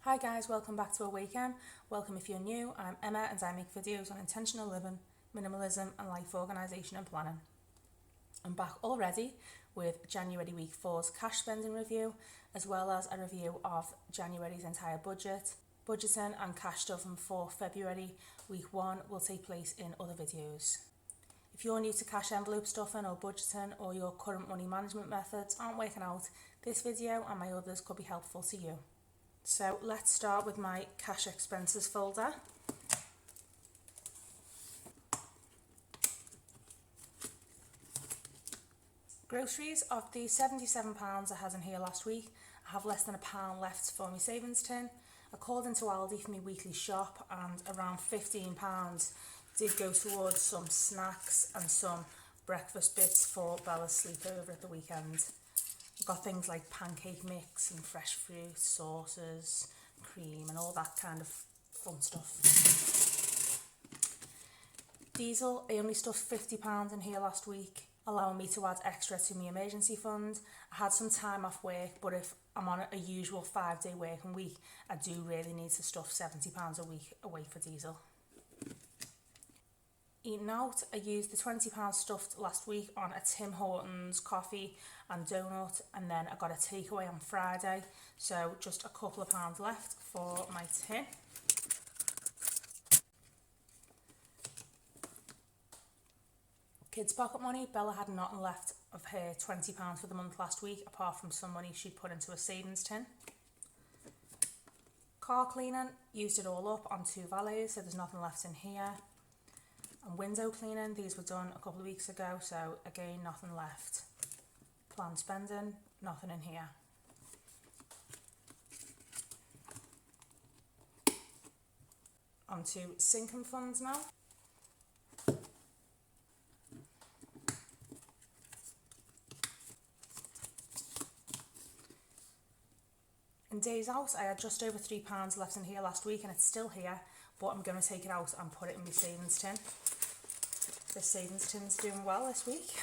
Hi guys, welcome back to Awaken. Welcome if you're new. I'm Emma and I make videos on intentional living, minimalism and life organisation and planning. I'm back already with January week 4's cash spending review, as well as a review of January's entire budgeting and cash stuff for February week 1 will take place in other videos. If you're new to cash envelope stuffing or budgeting, or your current money management methods aren't working out, this video and my others could be helpful to you. So let's start with my cash expenses folder. Groceries, of the £77 I had in here last week, I have less than £1 left for my savings tin. I called into Aldi for my weekly shop and around £15 did go towards some snacks and some breakfast bits for Bella's sleepover at the weekend. I've got things like pancake mix and fresh fruit, sauces, cream and all that kind of fun stuff. Diesel, I only stuffed £50 in here last week, allowing me to add extra to my emergency fund. I had some time off work, but if I'm on a usual 5-day working week, I do really need to stuff £70 a week away for diesel. Eating out, I used the £20 stuffed last week on a Tim Hortons coffee and donut, and then I got a takeaway on Friday, so just a couple of pounds left for my tin. Kids' pocket money, Bella had nothing left of her £20 for the month last week, apart from some money she'd put into a savings tin. Car cleaning, used it all up on 2 valets, so there's nothing left in here. And window cleaning, these were done a couple of weeks ago, so again nothing left. Planned spending, nothing in here. Onto sinking funds now. In days out, I had just over £3 left in here last week, and it's still here, but I'm going to take it out and put it in my savings tin. This savings tin's doing well this week.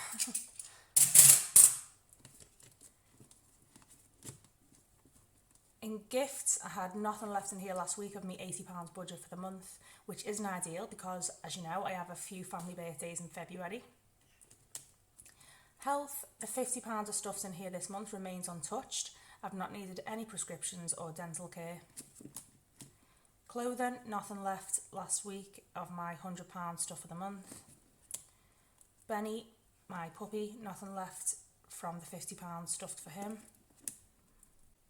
In gifts, I had nothing left in here last week of my £80 budget for the month, which isn't ideal because, as you know, I have a few family birthdays in February. Health, the £50 of stuff's in here this month remains untouched. I've not needed any prescriptions or dental care. Clothing, nothing left last week of my £100 stuff for the month. Benny, my puppy, nothing left from the £50 stuffed for him.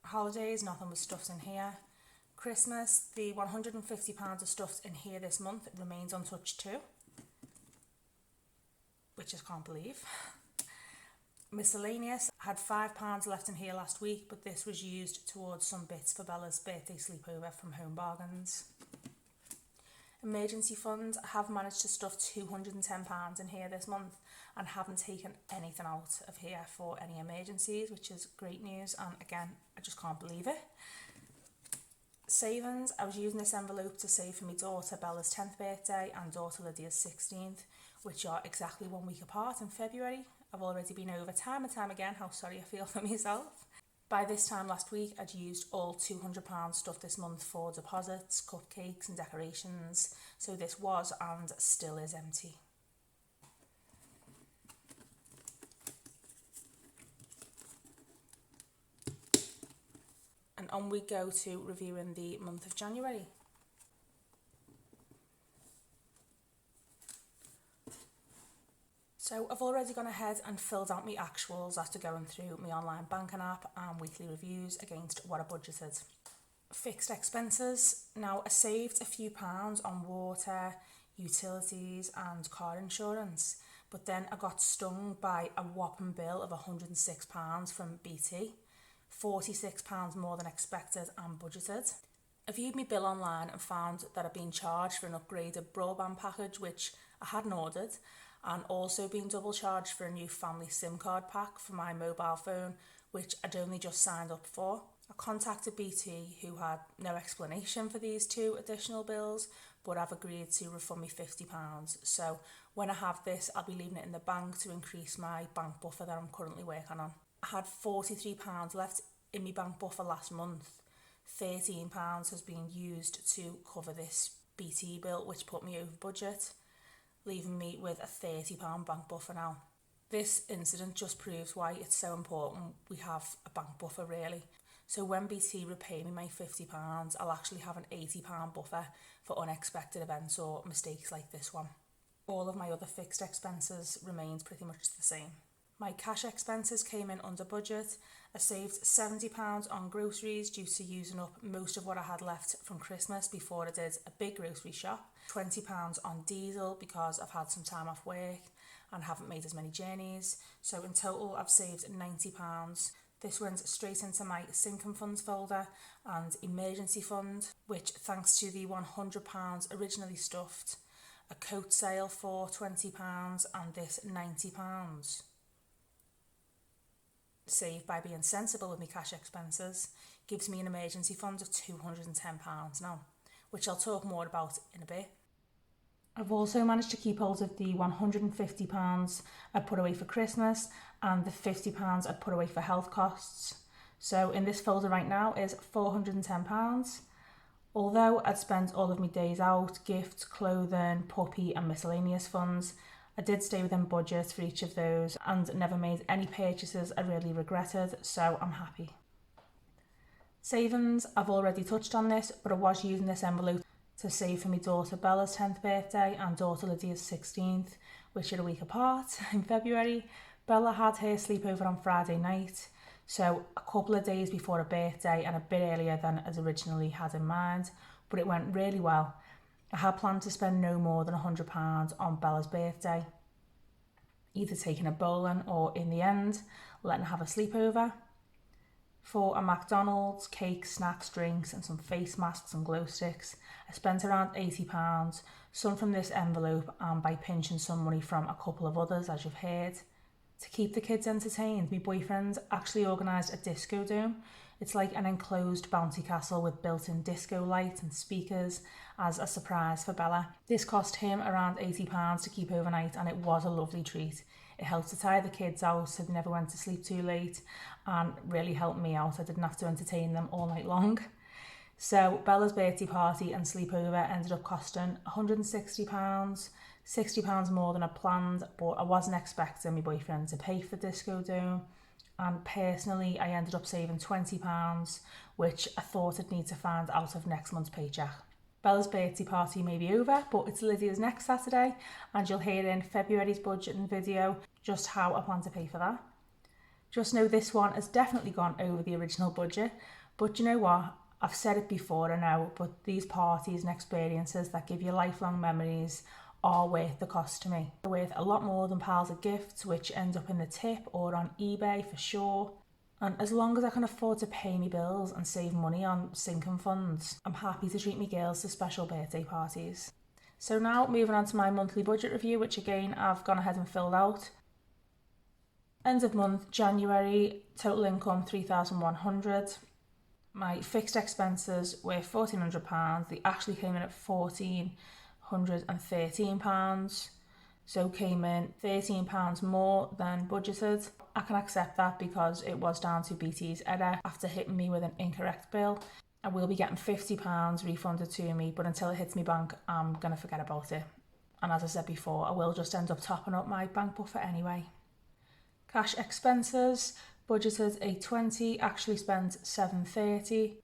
Holidays, nothing was stuffed in here. Christmas, the £150 of stuffed in here this month remains untouched too, which I can't believe. Miscellaneous, I had £5 left in here last week, but this was used towards some bits for Bella's birthday sleepover from Home Bargains. Emergency fund, I have managed to stuff £210 in here this month and haven't taken anything out of here for any emergencies, which is great news, and again, I just can't believe it. Savings, I was using this envelope to save for my daughter Bella's 10th birthday and daughter Lydia's 16th, which are exactly 1 week apart in February. I've already been over time and time again how sorry I feel for myself. By this time last week, I'd used all £200 stuff this month for deposits, cupcakes and decorations, so this was and still is empty. And on we go to reviewing the month of January. So I've already gone ahead and filled out my actuals after going through my online banking app and weekly reviews against what I budgeted. Fixed expenses, now I saved a few pounds on water, utilities and car insurance, but then I got stung by a whopping bill of £106 from BT, £46 more than expected and budgeted. I viewed my bill online and found that I'd been charged for an upgraded broadband package, which I hadn't ordered, and also been double charged for a new family SIM card pack for my mobile phone, which I'd only just signed up for. I contacted BT, who had no explanation for these 2 additional bills, but I've agreed to refund me £50. So when I have this, I'll be leaving it in the bank to increase my bank buffer that I'm currently working on. I had £43 left in my bank buffer last month, £13 has been used to cover this BT bill, which put me over budget, leaving me with a £30 bank buffer now. This incident just proves why it's so important we have a bank buffer, really. So when BT repay me my £50, I'll actually have an £80 buffer for unexpected events or mistakes like this one. All of my other fixed expenses remained pretty much the same. My cash expenses came in under budget. I saved £70 on groceries due to using up most of what I had left from Christmas before I did a big grocery shop. £20 on diesel because I've had some time off work and haven't made as many journeys. So in total I've saved £90. This went straight into my sinking funds folder and emergency fund, which thanks to the £100 originally stuffed, a coat sale for £20 and this £90 saved by being sensible with my cash expenses gives me an emergency fund of £210 now, which I'll talk more about in a bit. I've also managed to keep hold of the £150 I'd put away for Christmas and the £50 I'd put away for health costs. So in this folder right now is £410. Although I'd spent all of my days out, gifts, clothing, puppy and miscellaneous funds, I did stay within budget for each of those and never made any purchases I really regretted, so I'm happy. Savings, I've already touched on this, but I was using this envelope to save for my daughter Bella's 10th birthday and daughter Lydia's 16th, which are a week apart in February. Bella had her sleepover on Friday night, so a couple of days before her birthday and a bit earlier than as originally had in mind, but it went really well. I had planned to spend no more than £100 on Bella's birthday, either taking her bowling or, in the end, letting her have a sleepover. For a McDonald's, cake, snacks, drinks and some face masks and glow sticks, I spent around £80, some from this envelope and by pinching some money from a couple of others, as you've heard. To keep the kids entertained, my boyfriend actually organised a disco dome. It's like an enclosed bouncy castle with built-in disco lights and speakers as a surprise for Bella. This cost him around £80 to keep overnight and it was a lovely treat. It helped to tire the kids out so they never went to sleep too late and really helped me out. I didn't have to entertain them all night long. So Bella's birthday party and sleepover ended up costing £160, £60 more than I planned, but I wasn't expecting my boyfriend to pay for the disco dome. And personally, I ended up saving £20, which I thought I'd need to find out of next month's paycheck. Bella's birthday party may be over, but it's Lydia's next Saturday, and you'll hear in February's budgeting video just how I plan to pay for that. Just know this one has definitely gone over the original budget, but you know what? I've said it before, I know, but these parties and experiences that give you lifelong memories are worth the cost to me. They're worth a lot more than piles of gifts which end up in the tip or on eBay for sure. And as long as I can afford to pay me bills and save money on sinking funds, I'm happy to treat me girls to special birthday parties. So now moving on to my monthly budget review, which again I've gone ahead and filled out. End of month, January, total income £3,100. My fixed expenses were £1,400. They actually came in at £1,413. So came in £13 more than budgeted. I can accept that because it was down to BT's error after hitting me with an incorrect bill. I will be getting £50 refunded to me, but until it hits my bank, I'm going to forget about it. And as I said before, I will just end up topping up my bank buffer anyway. Cash expenses, budgeted £820, actually spent £730.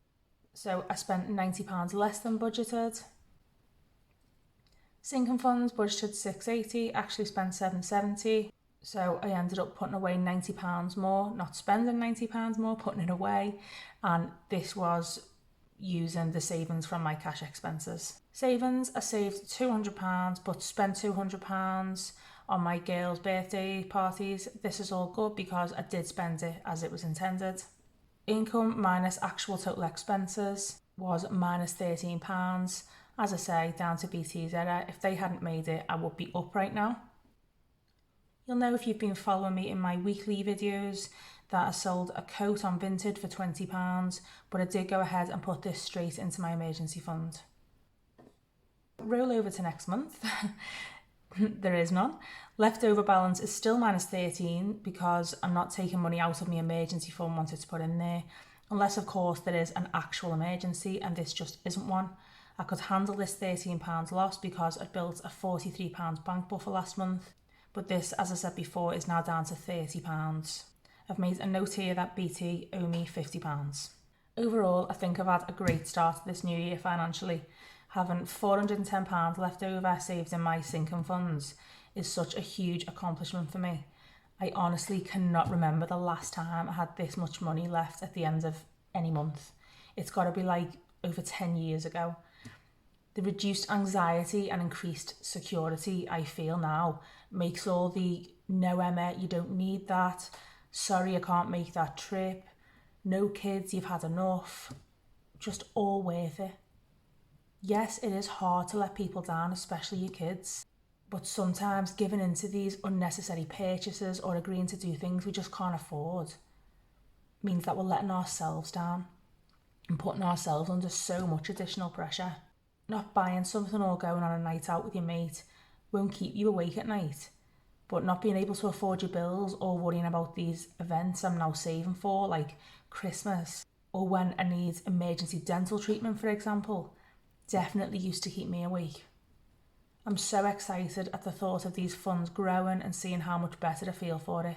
So I spent £90 less than budgeted. Sinking funds, budgeted £680, actually spent £770. So I ended up putting away £90 more, not spending £90 more, putting it away. And this was using the savings from my cash expenses. Savings, I saved £200, but spent £200 on my girls' birthday parties. This is all good because I did spend it as it was intended. Income minus actual total expenses was minus £13. As I say, down to BT's error. If they hadn't made it, I would be up right now. You'll know if you've been following me in my weekly videos that I sold a coat on Vinted for £20, but I did go ahead and put this straight into my emergency fund. Roll over to next month. There is none. Leftover balance is still minus 13 because I'm not taking money out of my emergency fund wanted to put in there. Unless, of course, there is an actual emergency, and this just isn't one. I could handle this £13 loss because I'd built a £43 bank buffer last month. But this, as I said before, is now down to £30. I've made a note here that BT owe me £50. Overall, I think I've had a great start to this new year financially. Having £410 left over saved in my sinking funds is such a huge accomplishment for me. I honestly cannot remember the last time I had this much money left at the end of any month. It's got to be like over 10 years ago. The reduced anxiety and increased security I feel now makes all the "no Emma, you don't need that," "sorry I can't make that trip," "no kids, you've had enough," just all worth it. Yes, it is hard to let people down, especially your kids, but sometimes giving into these unnecessary purchases or agreeing to do things we just can't afford means that we're letting ourselves down and putting ourselves under so much additional pressure. Not buying something or going on a night out with your mate won't keep you awake at night, but not being able to afford your bills or worrying about these events I'm now saving for, like Christmas, or when I need emergency dental treatment, for example, definitely used to keep me awake. I'm so excited at the thought of these funds growing and seeing how much better I feel for it.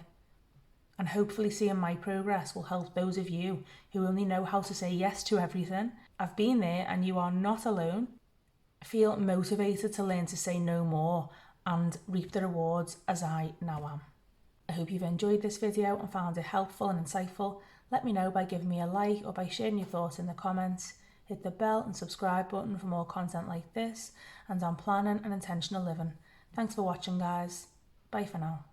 And hopefully seeing my progress will help those of you who only know how to say yes to everything. I've been there and you are not alone. Feel motivated to learn to say no more and reap the rewards as I now am. I hope you've enjoyed this video and found it helpful and insightful. Let me know by giving me a like or by sharing your thoughts in the comments. Hit the bell and subscribe button for more content like this and on planning and intentional living. Thanks for watching, guys. Bye for now.